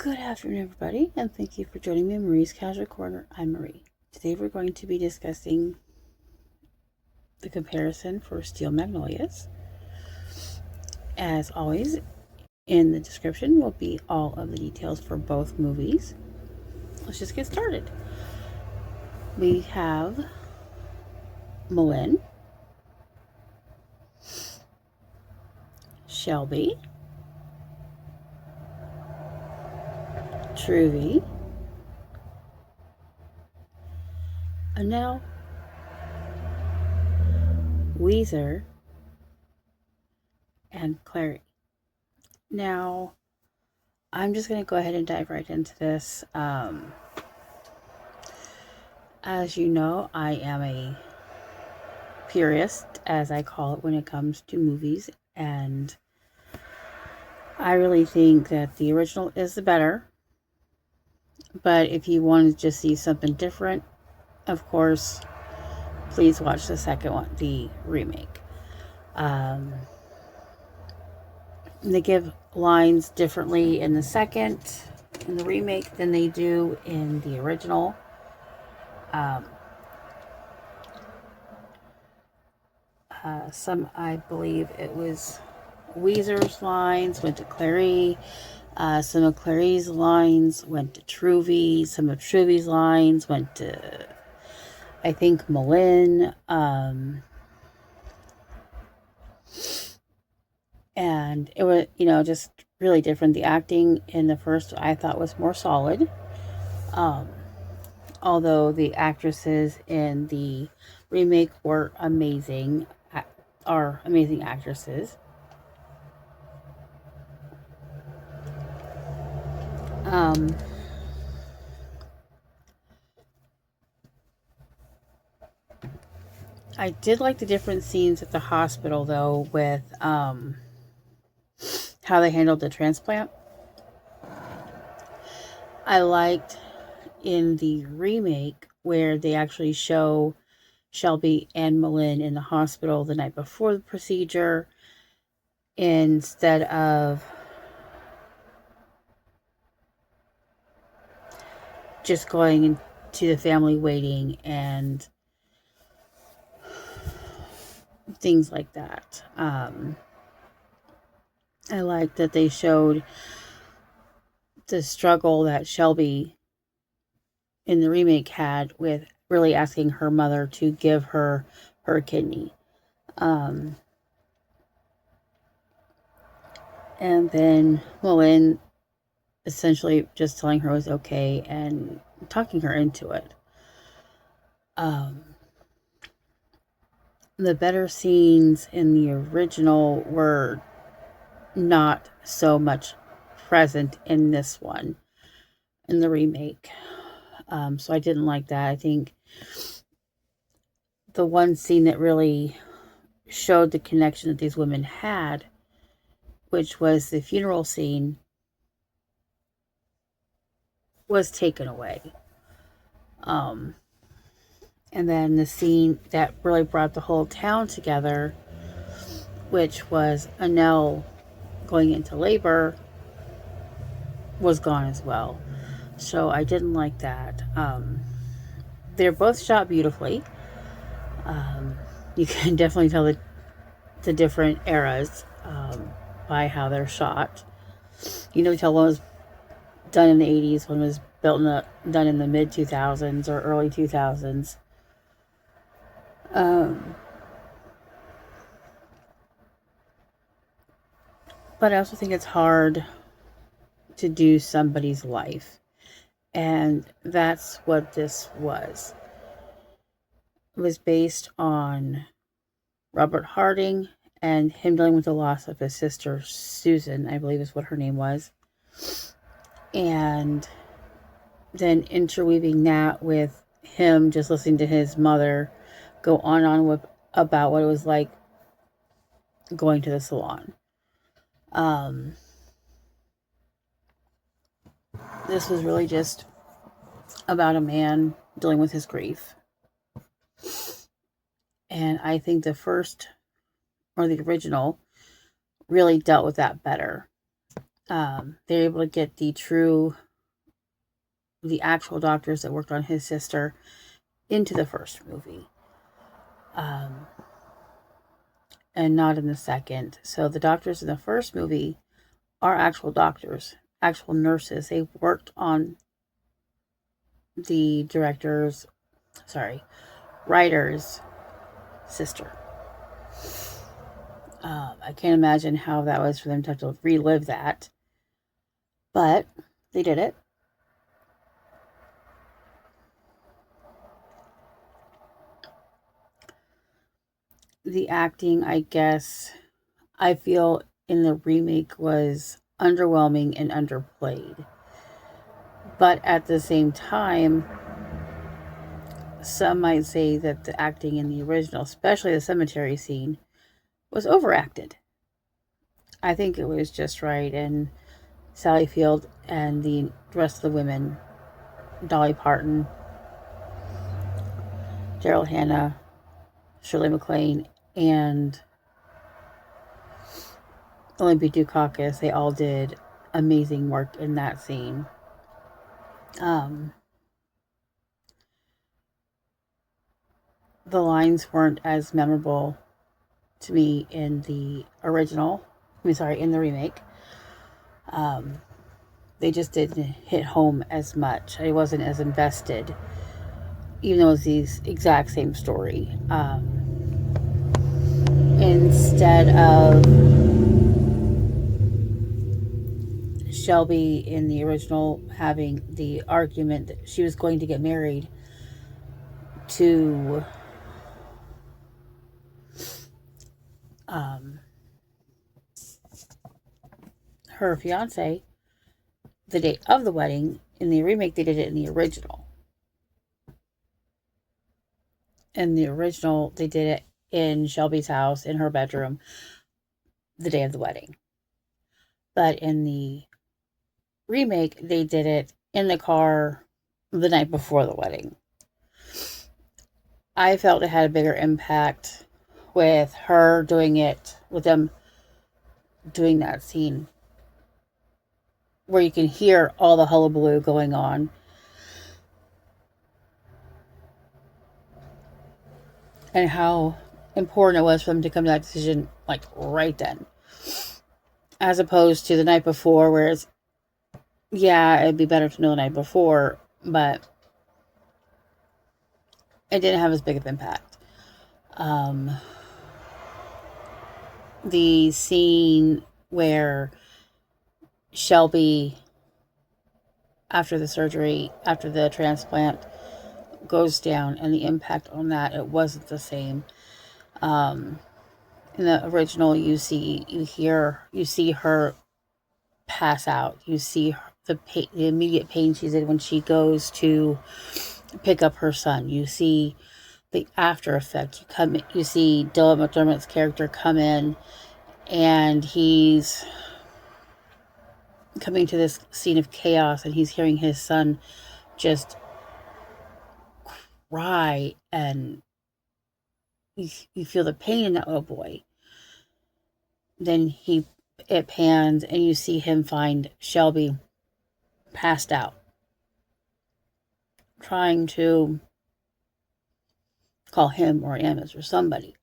Good afternoon, everybody, and thank you for joining me in Marie's Casual Corner. I'm Marie. Today we're going to be discussing the comparison for Steel Magnolias. As always, in the description will be all of the details for both movies. Let's just get started. We have MacLaine, Shelby, Truvy, Annelle, Ouiser, and Clairee. Now, I'm just going to go ahead and dive right into this. As you know, I am a purist, as I call it, when it comes to movies, and I really think that the original is the better. But if you want to just see something different, of course, please watch the second one, the remake. They give lines differently in the remake, than they do in the original. Some, I believe it was Ouiser's lines went to Clairee. Some of Claire's lines went to Truvy. Some of Truvy's lines went to, I think, MacLaine. And it was, just really different. The acting in the first, I thought, was more solid. Although the actresses in the remake were amazing, are amazing actresses. I did like the different scenes at the hospital, though, with how they handled the transplant. I liked in the remake where they actually show Shelby and MacLaine in the hospital the night before the procedure, instead of just going into the family waiting and things like that. I like that they showed the struggle that Shelby in the remake had with really asking her mother to give her kidney. And then MacLaine essentially just telling her it was okay and talking her into it. The better scenes in the original were not so much present in this one, in the remake. So I didn't like that. I think the one scene that really showed the connection that these women had, which was the funeral scene, was taken away. And then the scene that really brought the whole town together, which was Annelle going into labor, was gone as well. So I didn't like that. They're both shot beautifully. You can definitely tell the different eras by how they're shot. Tell one was done in the 80s, one was done in the mid 2000s or early 2000s. But I also think it's hard to do somebody's life. And that's what this was. It was based on Robert Harling and him dealing with the loss of his sister, Susan, I believe is what her name was. And then interweaving that with him just listening to his mother go on about what it was like going to the salon. This was really just about a man dealing with his grief. And I think the first, or the original, really dealt with that better. they're able to get the actual doctors that worked on his sister into the first movie. And not in the second. So the doctors in the first movie are actual doctors, actual nurses. They worked on the writer's sister. I can't imagine how that was for them to have to relive that. But they did it. The acting, I guess, I feel in the remake was underwhelming and underplayed. But at the same time, some might say that the acting in the original, especially the cemetery scene, was overacted. I think it was just right, and Sally Field and the rest of the women, Dolly Parton, Darryl Hannah, Shirley MacLaine, and Olympia Dukakis, they all did amazing work in that scene. The lines weren't as memorable to me in the in the remake. They just didn't hit home as much. I wasn't as invested, even though it's the exact same story. Instead of Shelby in the original having the argument that she was going to get married to her fiance the day of the wedding, in the remake they did it in the original. In the original, they did it in Shelby's house, in her bedroom, the day of the wedding. But in the remake, they did it in the car the night before the wedding. I felt it had a bigger impact with her doing it, with them doing that scene where you can hear all the hullabaloo going on. And how important it was for them to come to that decision, like, right then. As opposed to the night before, where it's, yeah, it'd be better to know the night before, but it didn't have as big of an impact. The scene where Shelby, after the surgery, after the transplant, goes down, and the impact on that, it wasn't the same. In the original, you see her pass out. You see the immediate pain she's in when she goes to pick up her son. You see the after effect. You see Dylan McDermott's character come in, and he's coming to this scene of chaos, and he's hearing his son just cry, and you feel the pain in that little boy. Then it pans, and you see him find Shelby passed out, trying to call him or Amos or somebody.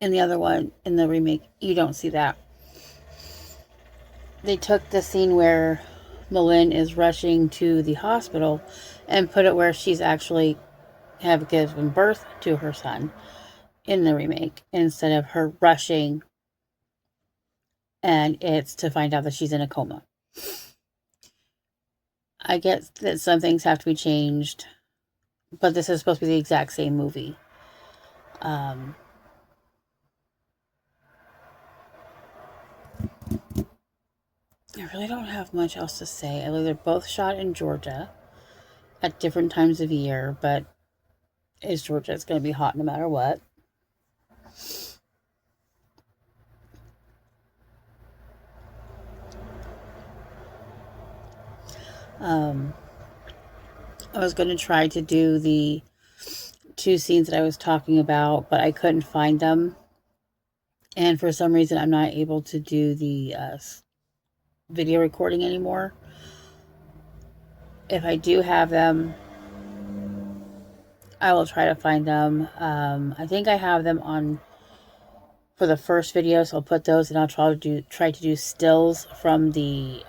In the other one, in the remake, you don't see that. They took the scene where Malin is rushing to the hospital and put it where she's actually have given birth to her son in the remake, instead of her rushing and it's to find out that she's in a coma. I get that some things have to be changed, but this is supposed to be the exact same movie. I really don't have much else to say. I know they're both shot in Georgia at different times of year, but it's Georgia. It's going to be hot no matter what. I was going to try to do the 2 scenes that I was talking about, but I couldn't find them. And for some reason, I'm not able to do the video recording anymore. If I do have them, I will try to find them. I think I have them on for the first video, so I'll put those, and I'll try to do stills from the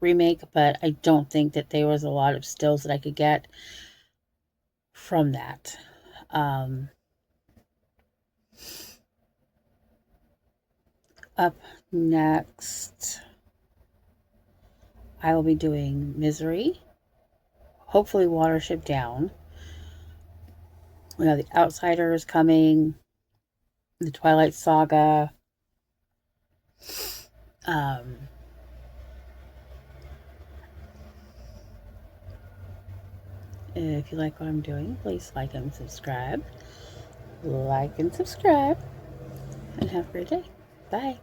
remake, but I don't think that there was a lot of stills that I could get from that. Up next, I will be doing Misery, hopefully Watership Down. We have The Outsiders coming, the Twilight Saga. If you like what I'm doing, please like and subscribe. Like and subscribe. And have a great day. Bye.